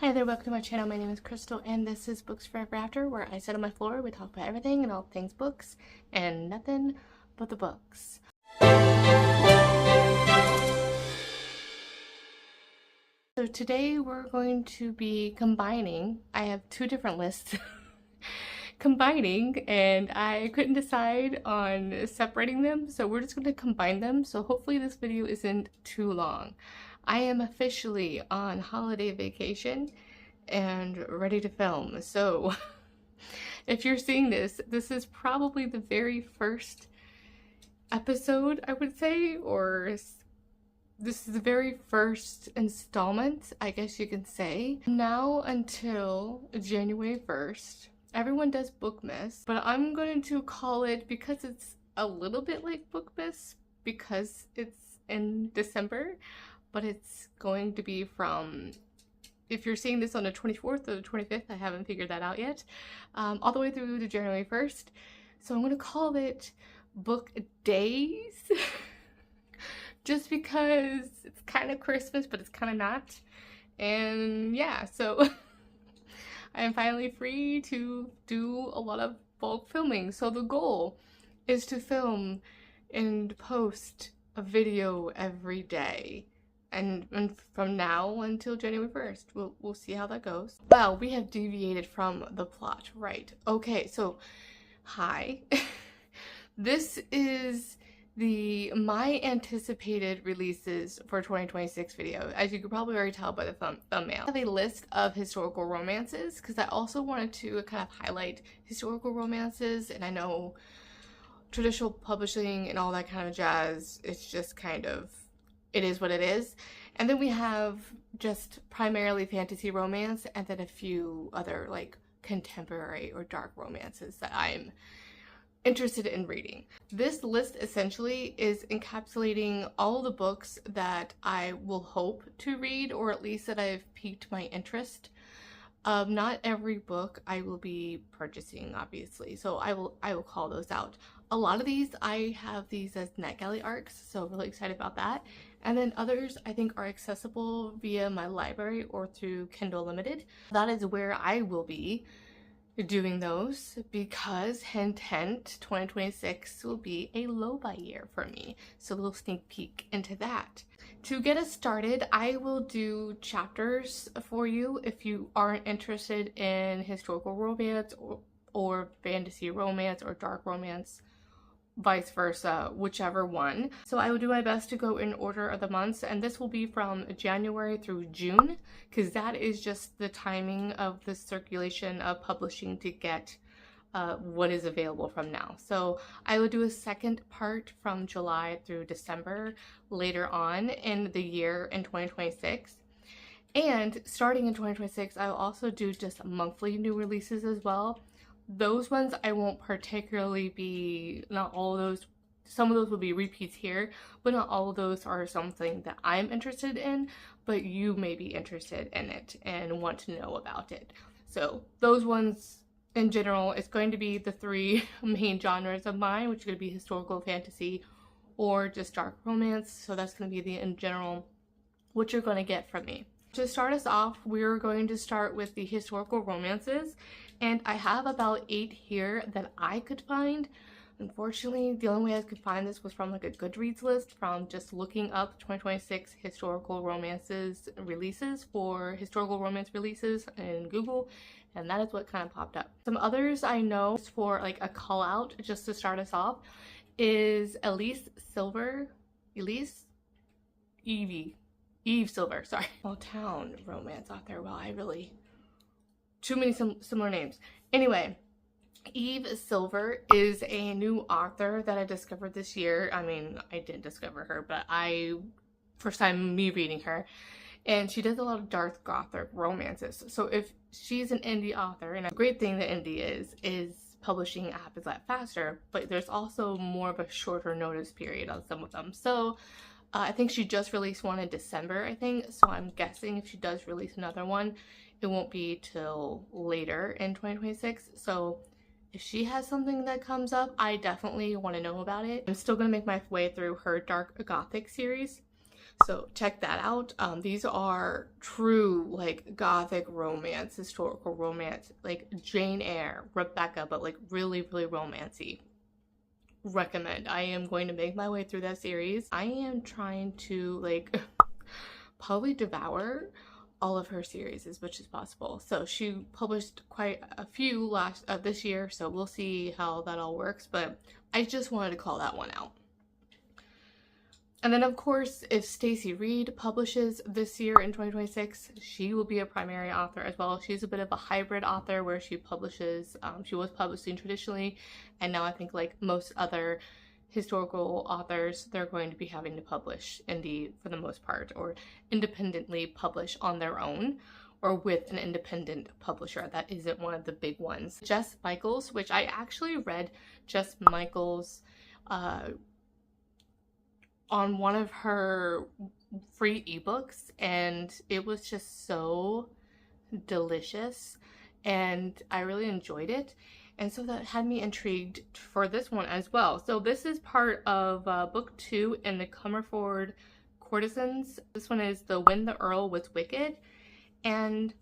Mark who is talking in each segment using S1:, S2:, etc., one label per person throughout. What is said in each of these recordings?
S1: Hi there, welcome to my channel. My name is Crystal and this is Books Forever After, where I sit on my floor, we talk about everything and all things books and nothing but the books. So today we're going to be combining, I have two different lists, combining, and I couldn't decide on separating them, so we're just going to combine them, so hopefully this video isn't too long. I am officially on holiday vacation and ready to film, so if you're seeing this, this is probably the very first episode, I would say, or this is the very first installment, I guess you can say. Now until January 1st, everyone does Bookmas, but I'm going to call it, because it's a little bit like Bookmas, because it's in December, but it's going to be from, if you're seeing this on the 24th or the 25th, I haven't figured that out yet, all the way through to January 1st. So I'm going to call it BOOKDAZE, just because it's kind of Christmas, but it's kind of not. And yeah, so I am finally free to do a lot of bulk filming. So the goal is to film and post a video every day. And from now until January 1st, we'll see how that goes. Well, we have deviated from the plot, right? Okay, so hi. This is my anticipated releases for 2026 video. As you could probably already tell by the thumbnail. I have a list of historical romances because I also wanted to kind of highlight historical romances, and I know traditional publishing and all that kind of jazz, it's just kind of, it is what it is. And then we have just primarily fantasy romance and then a few other like contemporary or dark romances that I'm interested in reading. This list essentially is encapsulating all the books that I will hope to read, or at least that I've piqued my interest. Not every book I will be purchasing, obviously, so I will call those out. A lot of these, I have these as NetGalley arcs, so really excited about that. And then others I think are accessible via my library or through Kindle Limited. That is where I will be doing those, because hint hint, 2026 will be a low-buy year for me. So a little sneak peek into that. To get us started, I will do chapters for you if you aren't interested in historical romance or fantasy romance or dark romance, vice versa, whichever one. So I will do my best to go in order of the months, and this will be from January through June, because that is just the timing of the circulation of publishing to get what is available from now. So I will do a second part from July through December later on in the year in 2026. And starting in 2026, I will also do just monthly new releases as well. Those ones I won't particularly be, not all of those, some of those will be repeats here, but not all of those are something that I'm interested in, but you may be interested in it and want to know about it. So those ones in general, it's going to be the three main genres of mine, which is going to be historical fantasy or just dark romance. So that's going to be the, in general, what you're going to get from me. To start us off, we're going to start with the historical romances, and I have about 8 here that I could find. Unfortunately, the only way I could find this was from like a Goodreads list, from just looking up 2026 historical romances releases for historical romance releases in Google, and that is what kind of popped up. Some others I know for like a call out just to start us off is Eve Silver, sorry. Small town romance out there. Well, I really, too many similar names. Anyway, Eve Silver is a new author that I discovered this year. I mean, I didn't discover her, but first time me reading her. And she does a lot of dark gothic romances. So if she's an indie author, and a great thing that indie is publishing happens a lot faster, but there's also more of a shorter notice period on some of them. So I think she just released one in December, I think, so I'm guessing if she does release another one, it won't be till later in 2026. So if she has something that comes up, I definitely want to know about it. I'm still going to make my way through her dark gothic series. So check that out. These are true like gothic romance, historical romance, like Jane Eyre, Rebecca, but like really, really romancy. Recommend. I am going to make my way through that series. I am trying to like probably devour all of her series as much as possible. So she published quite a few this year, so we'll see how that all works, but I just wanted to call that one out. And then of course, if Stacy Reid publishes this year in 2026, she will be a primary author as well. She's a bit of a hybrid author where she publishes, she was publishing traditionally, and now I think like most other historical authors, they're going to be having to publish indie for the most part, or independently publish on their own, or with an independent publisher that isn't one of the big ones. Jess Michaels, which I actually read Jess Michaels on one of her free ebooks, and it was just so delicious and I really enjoyed it, and so that had me intrigued for this one as well. So this is part of book 2 in the Comerford Courtesans. This one is The When the Earl Was Wicked, and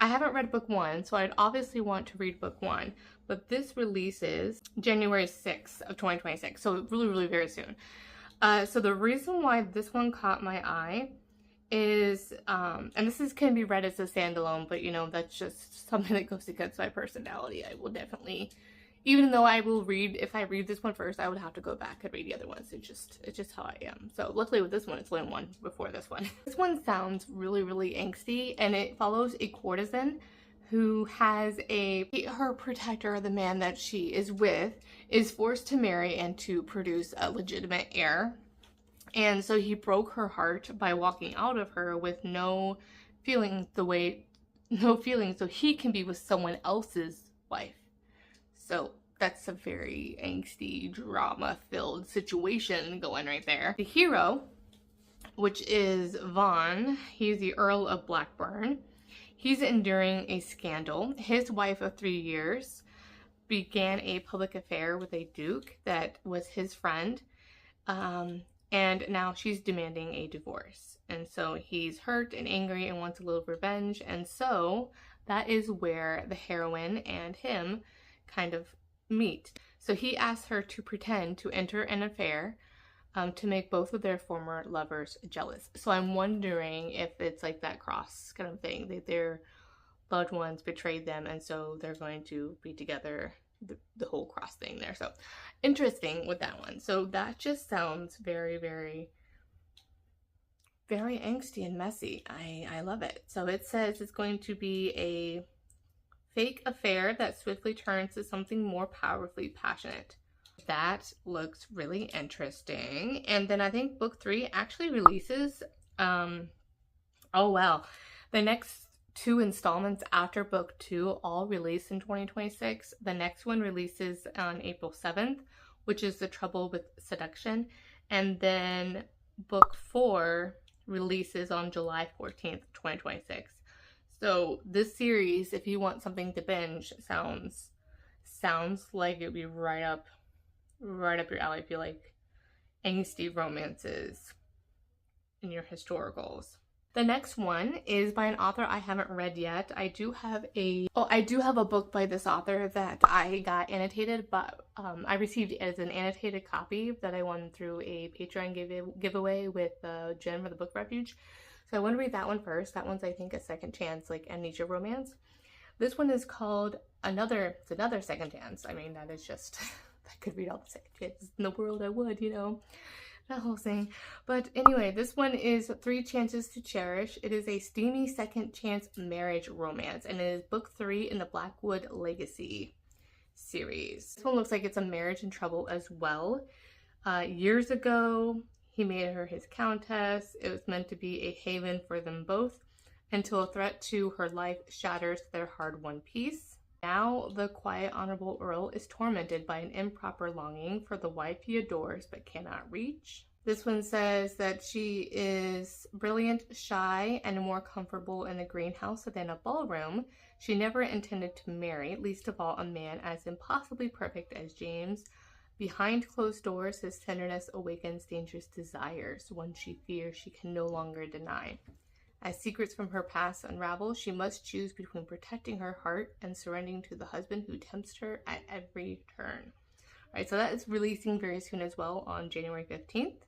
S1: I haven't read book 1, so I'd obviously want to read book 1, but this releases January 6th of 2026, so really, really very soon. So the reason why this one caught my eye is, and this can be read as a standalone, but you know, that's just something that goes against my personality. I will definitely, even though I will read, if I read this one first, I would have to go back and read the other ones. It's just how I am. So luckily with this one, it's only one before this one. This one sounds really, really angsty, and it follows a courtesan who has her protector, the man that she is with, is forced to marry and to produce a legitimate heir. And so he broke her heart by walking out of her with no feelings so he can be with someone else's wife. So that's a very angsty, drama-filled situation going right there. The hero, which is Vaughn, he's the Earl of Blackburn. He's enduring a scandal. His wife of 3 years began a public affair with a duke that was his friend, and now she's demanding a divorce. And so he's hurt and angry and wants a little revenge, and so that is where the heroine and him kind of meet. So he asks her to pretend to enter an affair to make both of their former lovers jealous. So I'm wondering if it's like that cross kind of thing, that their loved ones betrayed them, and so they're going to be together, the whole cross thing there. So interesting with that one. So that just sounds very, very, very angsty and messy. I love it. So it says it's going to be a fake affair that swiftly turns to something more powerfully passionate. That looks really interesting. And then I think book 3 actually releases, oh wow, the next 2 installments after book 2 all release in 2026. The next one releases on April 7th, which is The Trouble with Seduction. And then book 4 releases on July 14th, 2026. So this series, if you want something to binge, sounds like it would be right up your alley. I feel like angsty romances in your historicals. The next one is by an author I haven't read yet. I do have a book by this author that I got annotated, but I received it as an annotated copy that I won through a Patreon giveaway with Jen for the Book Refuge. So I want to read that one first. That one's, I think, a second chance, like amnesia romance. This one is called Another Second Chance. I mean, that is just, I could read all the second chances in the world, I would, you know, that whole thing. But anyway, this one is 3 Chances to Cherish. It is a steamy second chance marriage romance, and it is book 3 in the Blackwood Legacy series. This one looks like it's a marriage in trouble as well. Years ago, he made her his countess. It was meant to be a haven for them both until a threat to her life shatters their hard-won peace. Now, the quiet, honorable Earl is tormented by an improper longing for the wife he adores but cannot reach. This one says that she is brilliant, shy, and more comfortable in a greenhouse than a ballroom. She never intended to marry, least of all a man as impossibly perfect as James, Behind closed doors, his tenderness awakens dangerous desires, one she fears she can no longer deny. As secrets from her past unravel, she must choose between protecting her heart and surrendering to the husband who tempts her at every turn. All right, so that is releasing very soon as well on January 15th.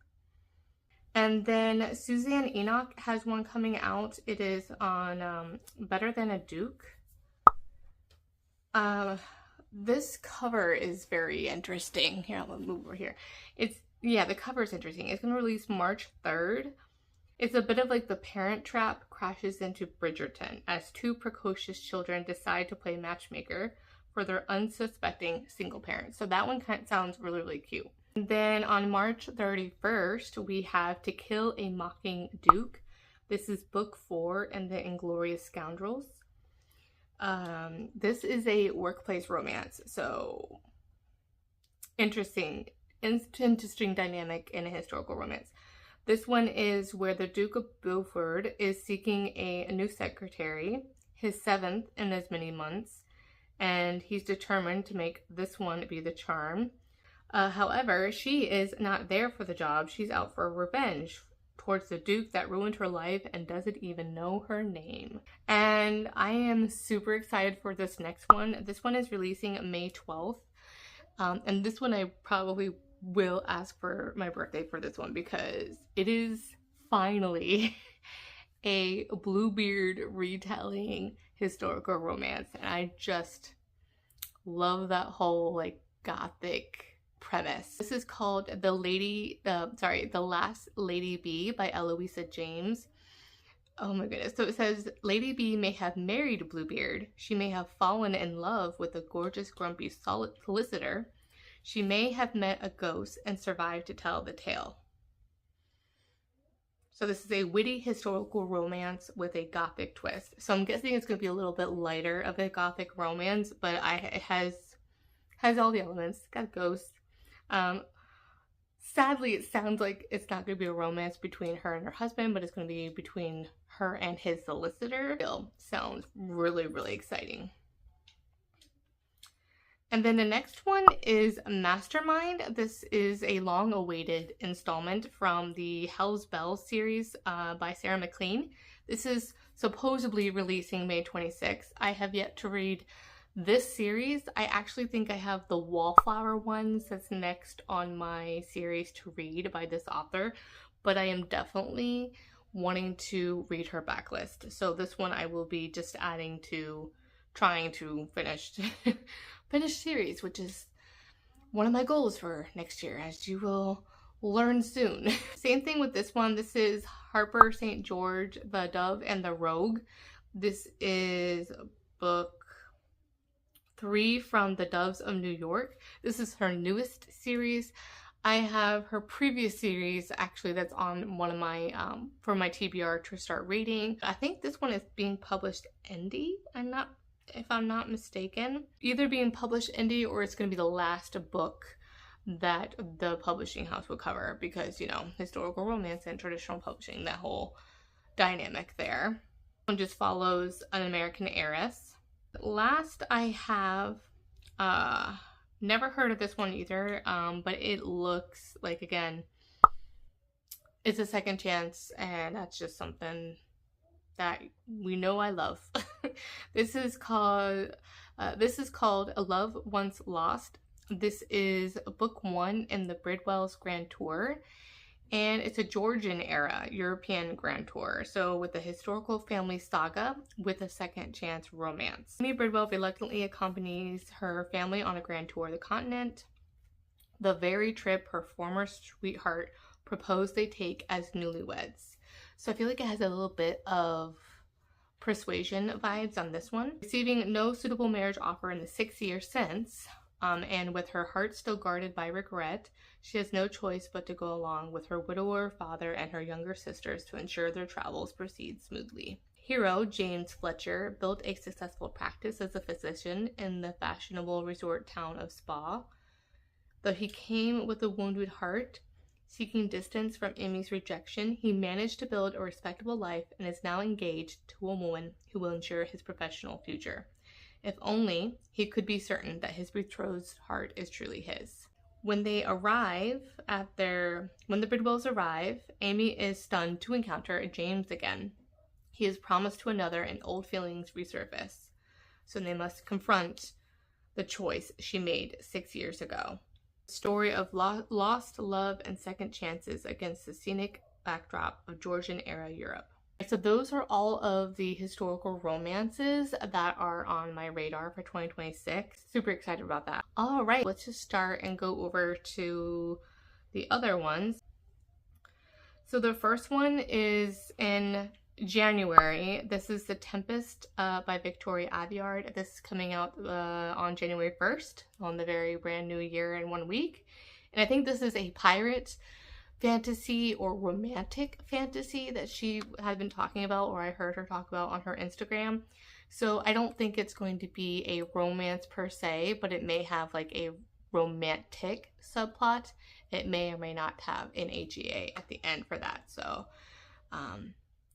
S1: And then Suzanne Enoch has one coming out. It is on Better Than a Duke. This cover is very interesting. Here, I'll move over here. The cover is interesting. It's going to release March 3rd. It's a bit of like The Parent Trap crashes into Bridgerton as two precocious children decide to play matchmaker for their unsuspecting single parents. So that one kind of sounds really, really cute. And then on March 31st, we have To Kill a Mocking Duke. This is book 4 in the Inglorious Scoundrels. This is a workplace romance. So interesting dynamic in a historical romance. This one is where the Duke of Beaufort is seeking a new secretary, his 7th in as many months, and he's determined to make this one be the charm. However, she is not there for the job. She's out for revenge towards the Duke that ruined her life and doesn't even know her name. And I am super excited for this next one. This one is releasing May 12th. And this one I probably will ask for my birthday for this one because it is finally a Bluebeard retelling historical romance, and I just love that whole like gothic premise. This is called The Last Lady B by Eloisa James. Oh my goodness. So it says, Lady B may have married Bluebeard. She may have fallen in love with a gorgeous, grumpy solicitor. She may have met a ghost and survived to tell the tale. So this is a witty historical romance with a gothic twist. So I'm guessing it's going to be a little bit lighter of a gothic romance, but it has all the elements. Got a ghost. Sadly, it sounds like it's not going to be a romance between her and her husband, but it's going to be between her and his solicitor. Still sounds really, really exciting. And then the next one is Mastermind. This is a long-awaited installment from the Hell's Bells series by Sarah McLean. This is supposedly releasing May 26th. I have yet to read this series. I actually think I have the Wallflower ones that's next on my series to read by this author, but I am definitely wanting to read her backlist. So this one I will be just adding to trying to finish series, which is one of my goals for next year, as you will learn soon. Same thing with this one. This is Harper St. George, The Dove and the Rogue. This is book 3 from The Doves of New York. This is her newest series. I have her previous series actually that's on one of my for my TBR to start reading. I think this one is being published indie. If I'm not mistaken, either being published indie or it's going to be the last book that the publishing house will cover, because, you know, historical romance and traditional publishing, that whole dynamic there. One just follows an American heiress. Last, I have never heard of this one either, but it looks like, again, it's a second chance, and that's just something that we know I love. This is called A Love Once Lost. This is book 1 in the Bridwell's Grand Tour, and it's a Georgian era European Grand Tour. So with a historical family saga with a second chance romance. Amy Bridwell reluctantly accompanies her family on a grand tour of the continent, the very trip her former sweetheart proposed they take as newlyweds. So I feel like it has a little bit of Persuasion vibes on this one. Receiving no suitable marriage offer in the 6 years since, and with her heart still guarded by regret, she has no choice but to go along with her widower father and her younger sisters to ensure their travels proceed smoothly. Hero James Fletcher built a successful practice as a physician in the fashionable resort town of Spa. Though he came with a wounded heart, seeking distance from Amy's rejection, he managed to build a respectable life and is now engaged to a woman who will ensure his professional future. If only he could be certain that his betrothed's heart is truly his. When they arrive when the Bidwells arrive, Amy is stunned to encounter James again. He is promised to another and old feelings resurface. So they must confront the choice she made 6 years ago. Story of lost love and second chances against the scenic backdrop of Georgian-era Europe. So those are all of the historical romances that are on my radar for 2026. Super excited about that. All right, let's just start and go over to the other ones. So the first one is in January. This is The Tempest by Victoria Aveyard. This is coming out on January 1st, on the very brand new year in 1 week. And I think this is a pirate fantasy or romantic fantasy that she had been talking about, or I heard her talk about on her Instagram. So I don't think it's going to be a romance per se, but it may have like a romantic subplot. It may or may not have an AGA at the end for that. So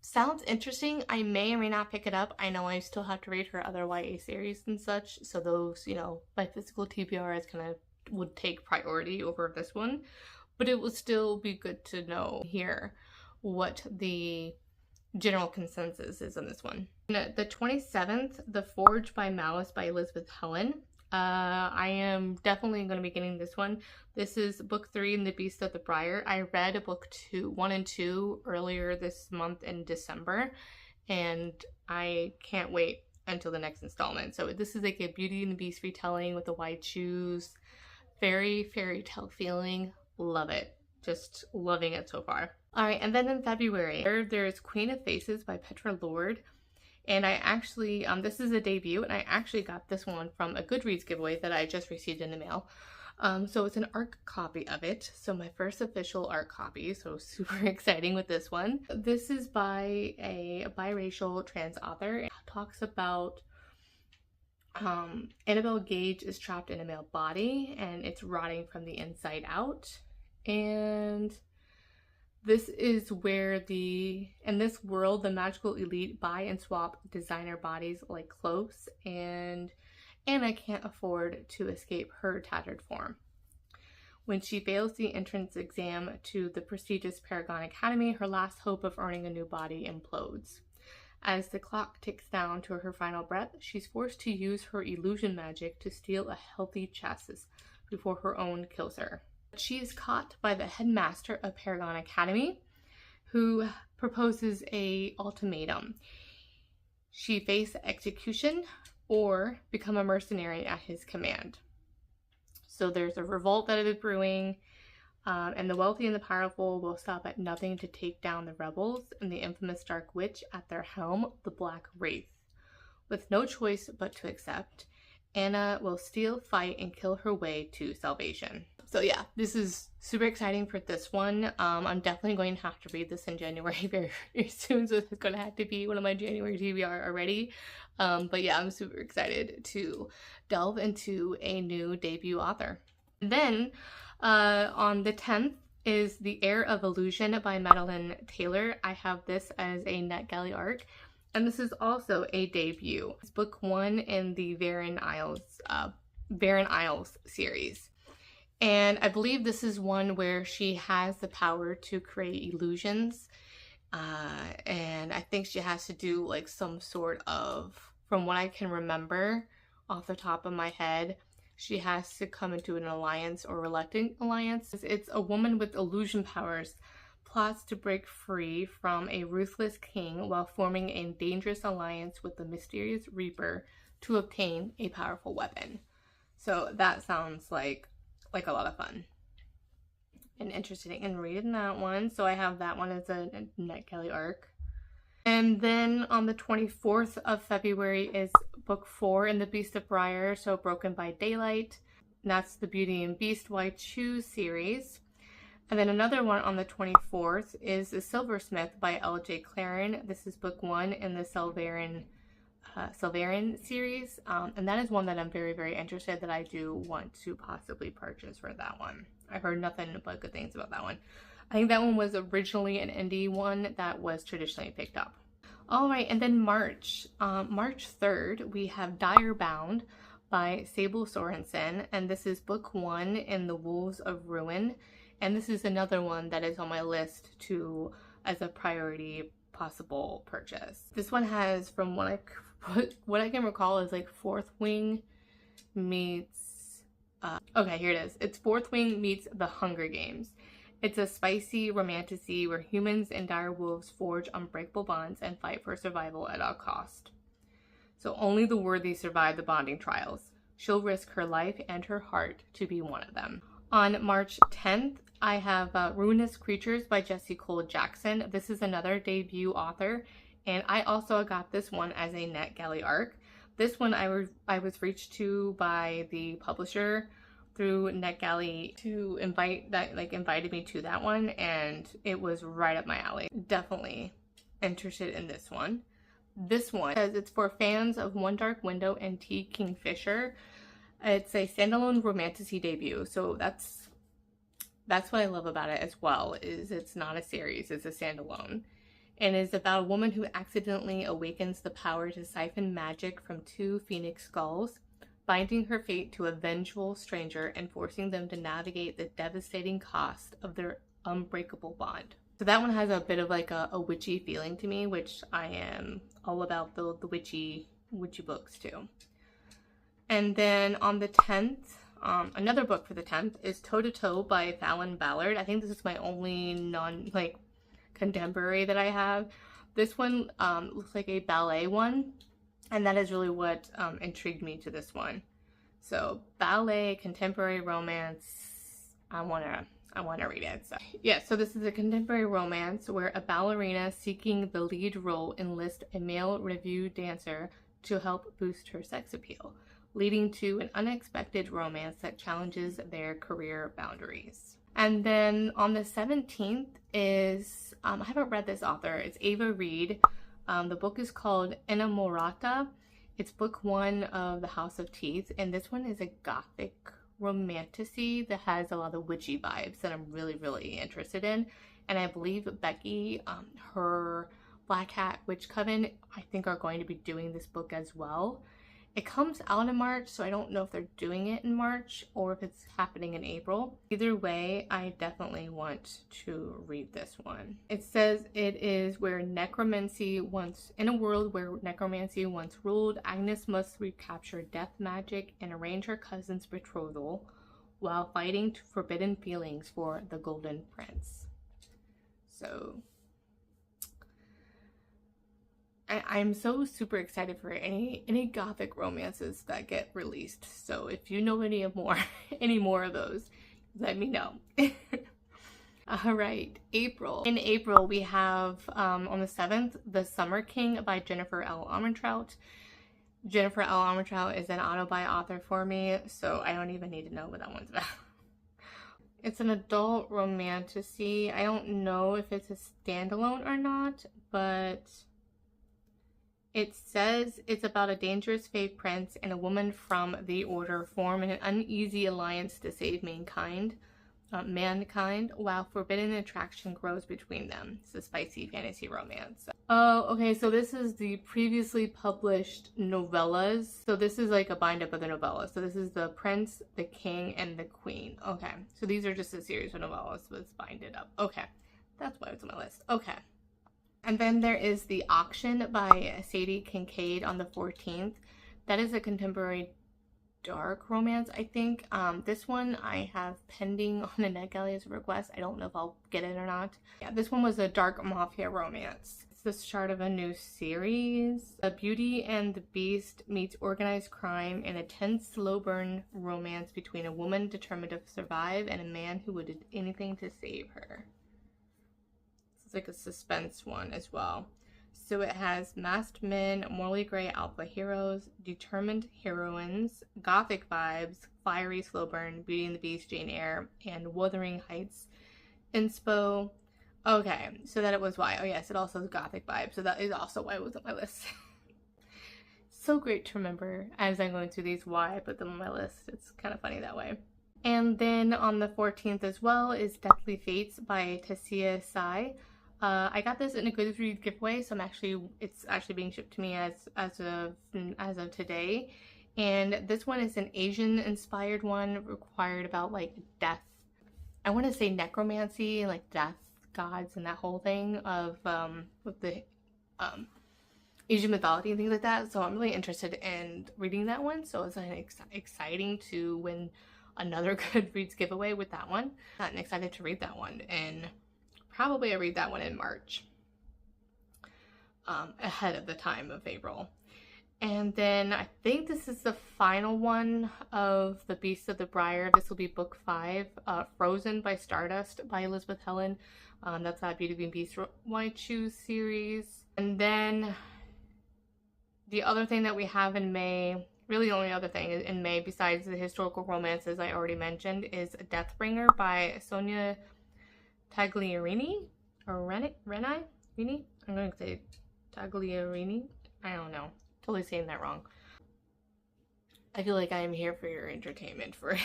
S1: sounds interesting. I may or may not pick it up. I know I still have to read her other YA series and such, so those, you know, my physical TBRs kind of would take priority over this one. But it would still be good to know here what the general consensus is on this one. The 27th, The Forge by Malice by Elizabeth Helen. I am definitely going to be getting this one. This is book 3 in The Beast of the Briar. I read book 1 and 2 earlier this month in December, and I can't wait until the next installment. So this is like a Beauty and the Beast retelling with the white shoes. Very fairy tale feeling. Love it. Just loving it so far. All right, and then in February, there's Queen of Faces by Petra Lord. And I actually, this is a debut, and I actually got this one from a Goodreads giveaway that I just received in the mail. So it's an ARC copy of it. So my first official ARC copy, so super exciting with this one. This is by a biracial trans author. It talks about Annabelle Gage is trapped in a male body and it's rotting from the inside out. And this is where in this world, the magical elite buy and swap designer bodies like clothes, and Anna can't afford to escape her tattered form. When she fails the entrance exam to the prestigious Paragon Academy, her last hope of earning a new body implodes. As the clock ticks down to her final breath, she's forced to use her illusion magic to steal a healthy chassis before her own kills her. She is caught by the headmaster of Paragon Academy, who proposes an ultimatum. She face execution or become a mercenary at his command. So there's a revolt that is brewing, and the wealthy and the powerful will stop at nothing to take down the rebels and the infamous Dark Witch at their helm, the Black Wraith. With no choice but to accept, Anna will steal, fight, and kill her way to salvation. So yeah, this is super exciting for this one. I'm definitely going to have to read this in January very, very soon, so it's going to have to be one of my January TBR already. But yeah, I'm super excited to delve into a new debut author. And then on the 10th is The Heir of Illusion by Madeline Taylor. I have this as a NetGalley arc, and this is also a debut. It's book 1 in the Barren Isles series. And I believe this is one where she has the power to create illusions. And I think she has to do like some sort of, from what I can remember off the top of my head, she has to come into an alliance or reluctant alliance. It's a woman with illusion powers plots to break free from a ruthless king while forming a dangerous alliance with the mysterious Reaper to obtain a powerful weapon. So that sounds like a lot of fun and interesting in reading that one. So I have that one as a NetGalley arc. And then on the 24th of February is book 4 in the Beast of Briar, so Broken by Daylight. And that's the Beauty and Beast White Shoes series. And then another one on the 24th is The Silversmith by L.J. Claren. This is book 1 in the Silverian series, and that is one that I'm very, very interested that I do want to possibly purchase for that one. I've heard nothing but good things about that one. I think that one was originally an indie one that was traditionally picked up. All right, and then March 3rd, we have Dire Bound by Sable Sorensen, and this is book 1 in The Wolves of Ruin, and this is another one that is on my list to as a priority possible purchase. This one has, from what I can recall, is like Fourth Wing meets okay, here it is. It's Fourth Wing meets The Hunger Games. It's a spicy romantasy where humans and dire wolves forge unbreakable bonds and fight for survival at all cost. So only the worthy survive the bonding trials. She'll risk her life and her heart to be one of them. On March 10th, I have Ruinous Creatures by Jessie Cole Jackson. This is another debut author, and I also got this one as a NetGalley ARC. This one I was reached to by the publisher through NetGalley to invited me to that one, and it was right up my alley. Definitely interested in this one. This one says it's for fans of One Dark Window and T. Kingfisher. It's a standalone romantasy debut, so that's what I love about it as well, is it's not a series, it's a standalone. And it's about a woman who accidentally awakens the power to siphon magic from 2 phoenix skulls, binding her fate to a vengeful stranger and forcing them to navigate the devastating cost of their unbreakable bond. So that one has a bit of like a witchy feeling to me, which I am all about the witchy books too. And then on the 10th, another book for the 10th is Toe to Toe by Fallon Ballard. I think this is my only contemporary that I have. This one looks like a ballet one, and that is really what intrigued me to this one. So ballet, contemporary romance, I wanna read it. So yeah, so this is a contemporary romance where a ballerina seeking the lead role enlists a male revue dancer to help boost her sex appeal, leading to an unexpected romance that challenges their career boundaries. And then on the 17th is, I haven't read this author, it's Ava Reed. The book is called Innamorata. It's book 1 of The House of Teeth, and this one is a gothic romantasy that has a lot of witchy vibes that I'm really, really interested in. And I believe Becky, her Black Hat Witch Coven, I think are going to be doing this book as well. It comes out in March, so I don't know if they're doing it in March or if it's happening in April. Either way, I definitely want to read this one. It says it is where necromancy once, in a world where necromancy once ruled, Agnes must recapture death magic and arrange her cousin's betrothal while fighting forbidden feelings for the Golden Prince. So I'm so super excited for any gothic romances that get released. So if you know any more of those, let me know. All right, April. In April, we have on the 7th, The Summer King by Jennifer L. Armentrout. Jennifer L. Armentrout is an auto-buy author for me, so I don't even need to know what that one's about. It's an adult romantasy. I don't know if it's a standalone or not, but it says it's about a dangerous fae prince and a woman from the Order form an uneasy alliance to save mankind, while forbidden attraction grows between them. It's a spicy fantasy romance. Oh, okay, so this is the previously published novellas. So this is like a bind-up of the novellas. So this is the Prince, the King, and the Queen. Okay, so these are just a series of novellas, but it's binded up. Okay, that's why it's on my list. Okay. And then there is The Auction by Sadie Kincaid on the 14th. That is a contemporary dark romance, I think. This one I have pending on a NetGalley as a request. I don't know if I'll get it or not. Yeah, this one was a dark mafia romance. It's the start of a new series. A Beauty and the Beast meets organized crime in a tense, slow burn romance between a woman determined to survive and a man who would do anything to save her. Like a suspense one as well. So it has masked men, morally gray alpha heroes, determined heroines, gothic vibes, fiery slow burn, Beauty and the Beast, Jane Eyre, and Wuthering Heights inspo. Okay, so that it was why. Oh yes, it also has gothic vibes, so that is also why it was on my list. So great to remember as I'm going through these why I put them on my list. It's kind of funny that way. And then on the 14th as well is Deathly Fates by Tessia Sai. I got this in a Goodreads giveaway, so it's actually being shipped to me as of today. And this one is an Asian inspired one, required about like death. I want to say necromancy, like death gods and that whole thing of with the um Asian mythology and things like that. So I'm really interested in reading that one. So it's exciting to win another Goodreads giveaway with that one. I'm excited to read that one, and probably I read that one in March, ahead of the time of April. And then I think this is the final one of The Beast of the Briar. This will be book 5, Frozen by Stardust by Elizabeth Helen. That's that Beauty and Beast White Shoes series. And then the other thing that we have in May, really the only other thing in May besides the historical romances I already mentioned, is Deathbringer by Sonia Tagliarini, or Rini? I'm going to say Tagliarini. I don't know. Totally saying that wrong. I feel like I am here for your entertainment for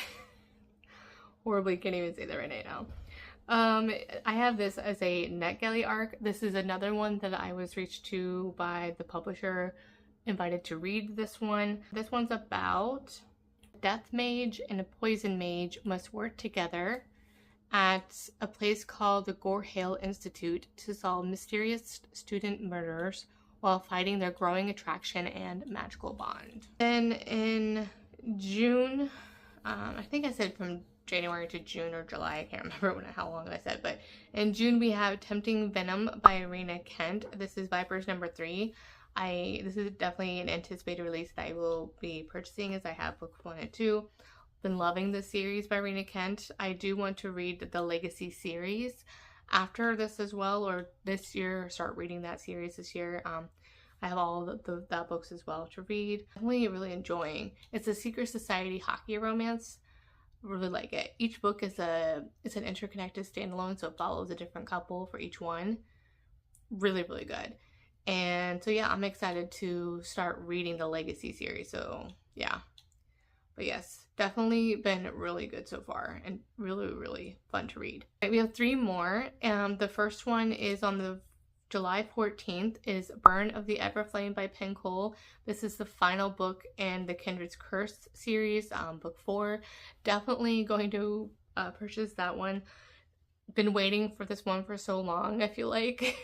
S1: horribly can't even say that right now. I have this as a NetGalley arc. This is another one that I was reached to by the publisher, invited to read this one. This one's about Death Mage and a Poison Mage must work together at a place called the Gorhale Institute to solve mysterious student murders while fighting their growing attraction and magical bond. Then in June, I think I said from January to June or July, I can't remember how long I said, but in June we have Tempting Venom by Irina Kent. This is Vipers number 3. This is definitely an anticipated release that I will be purchasing, as I have books 1 and 2. Been loving this series by Irina Kent. I do want to read the Legacy series after this as well, or this year, start reading that series this year. I have all that books as well to read. Definitely really enjoying. It's a secret society hockey romance. Really like it. Each book is it's an interconnected standalone, so it follows a different couple for each one. Really, really good. And so yeah, I'm excited to start reading the Legacy series. So yeah. But yes, definitely been really good so far and really, really fun to read. Right, we have 3 more. The first one is on the July 14th is Burn of the Everflame by Pango. This is the final book in the Kindred's Curse series, book 4. Definitely going to purchase that one. Been waiting for this one for so long, I feel like.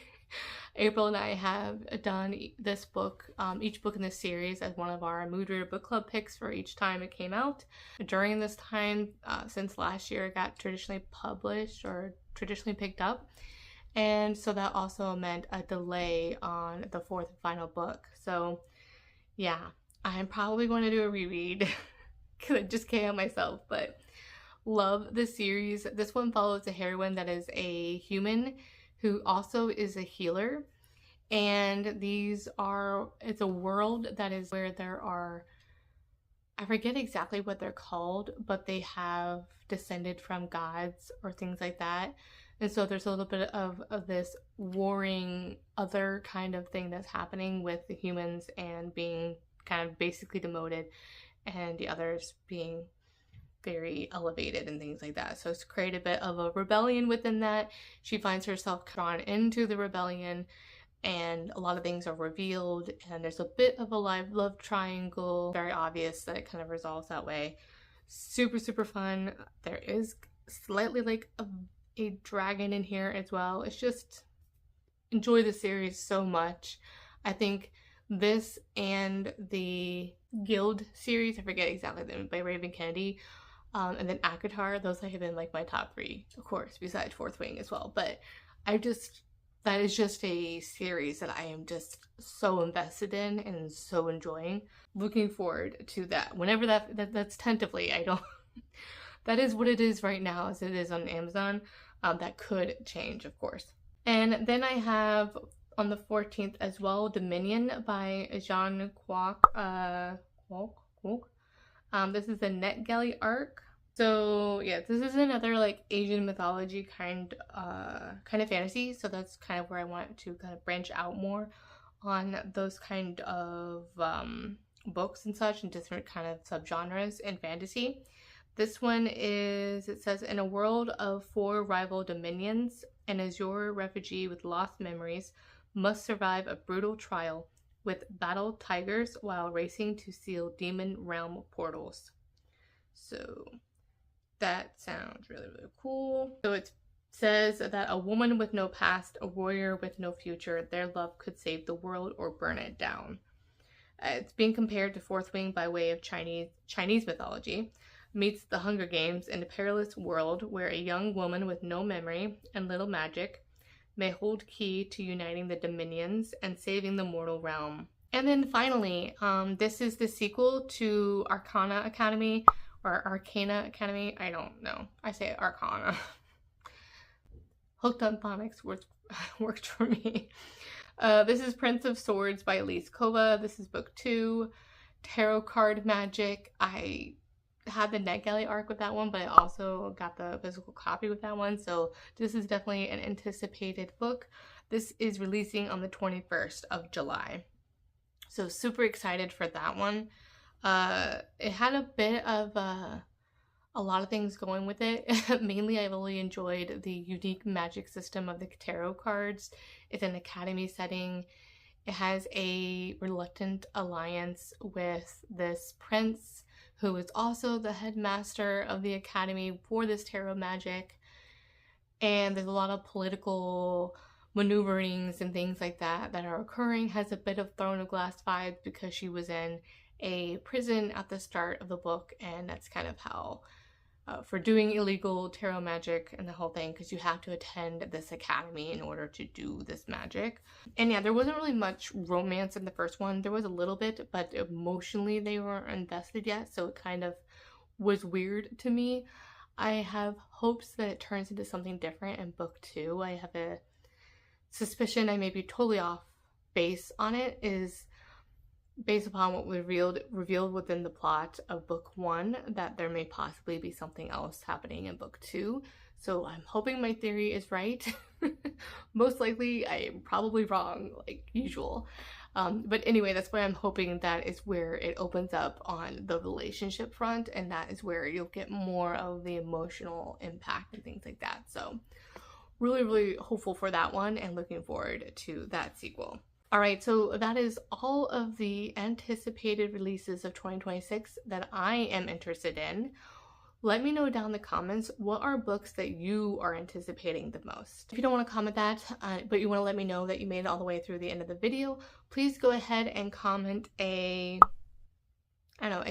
S1: April and I have done this book, each book in this series, as one of our Mood Reader Book Club picks for each time it came out. During this time, since last year, it got traditionally published or traditionally picked up. And so that also meant a delay on the 4th and final book. So yeah, I'm probably going to do a reread because I just can't help myself, but love this series. This one follows a heroine that is a human who also is a healer, and it's a world that is where there are, I forget exactly what they're called, but they have descended from gods or things like that. And so there's a little bit of this warring other kind of thing that's happening with the humans and being kind of basically demoted, and the others being very elevated and things like that. So it's created a bit of a rebellion within that. She finds herself drawn into the rebellion, and a lot of things are revealed, and there's a bit of a love triangle. Very obvious that it kind of resolves that way. Super, super fun. There is slightly like a dragon in here as well. It's just, enjoy the series so much. I think this and the Guild series, I forget exactly the name, by Raven Kennedy, and then Akatar, those have been like my top 3, of course, besides Fourth Wing as well. But that is just a series that I am just so invested in and so enjoying. Looking forward to that. Whenever that's tentatively, I don't, that is what it is right now, as it is on Amazon. That could change, of course. And then I have on the 14th as well, Dominion by Jean Kwok. This is a NetGalley arc. So yeah, this is another like Asian mythology kind of fantasy. So that's kind of where I want to kind of branch out more on those kind of books and such, and different kind of subgenres in fantasy. This one is, it says, in a world of 4 rival dominions, an Azure refugee with lost memories must survive a brutal trial, with battle tigers while racing to seal demon realm portals. So that sounds really, really cool. So it says that a woman with no past, a warrior with no future, their love could save the world or burn it down. It's being compared to Fourth Wing by way of Chinese mythology, meets the Hunger Games in a perilous world where a young woman with no memory and little magic may hold key to uniting the dominions and saving the mortal realm. And then finally, this is the sequel to Arcana Academy, or Arcana Academy. I don't know. I say Arcana. Hooked on phonics worked for me. This is Prince of Swords by Elise Kova. This is book 2. Tarot card magic. I had the NetGalley arc with that one, but I also got the physical copy with that one. So this is definitely an anticipated book. This is releasing on the 21st of July. So super excited for that one. It had a bit of a lot of things going with it. Mainly, I really enjoyed the unique magic system of the tarot cards. It's an academy setting. It has a reluctant alliance with this prince who is also the headmaster of the academy for this tarot magic. And there's a lot of political maneuverings and things like that that are occurring. Has a bit of Throne of Glass vibes because she was in a prison at the start of the book, and that's kind of how for doing illegal tarot magic and the whole thing, because you have to attend this academy in order to do this magic. And yeah, there wasn't really much romance in the first one. There was a little bit, but emotionally they weren't invested yet, so it kind of was weird to me. I have hopes that it turns into something different in book 2. I have a suspicion, I may be totally off base on it, is based upon what was revealed within the plot of book 1, that there may possibly be something else happening in book 2. So I'm hoping my theory is right. Most likely I am probably wrong, like usual. But anyway, that's why I'm hoping that is where it opens up on the relationship front, and that is where you'll get more of the emotional impact and things like that. So really, really hopeful for that one and looking forward to that sequel. Alright, so that is all of the anticipated releases of 2026 that I am interested in. Let me know down in the comments, what are books that you are anticipating the most? If you don't want to comment that, but you want to let me know that you made it all the way through the end of the video, please go ahead and comment a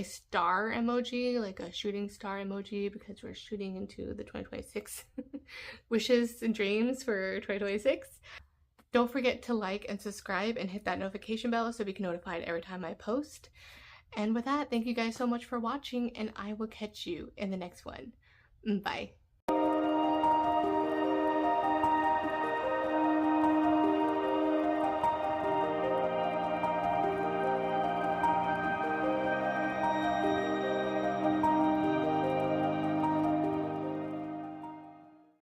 S1: star emoji, like a shooting star emoji, because we're shooting into the 2026 wishes and dreams for 2026. Don't forget to like and subscribe and hit that notification bell so we can be notified every time I post. And with that, thank you guys so much for watching, and I will catch you in the next one. Bye.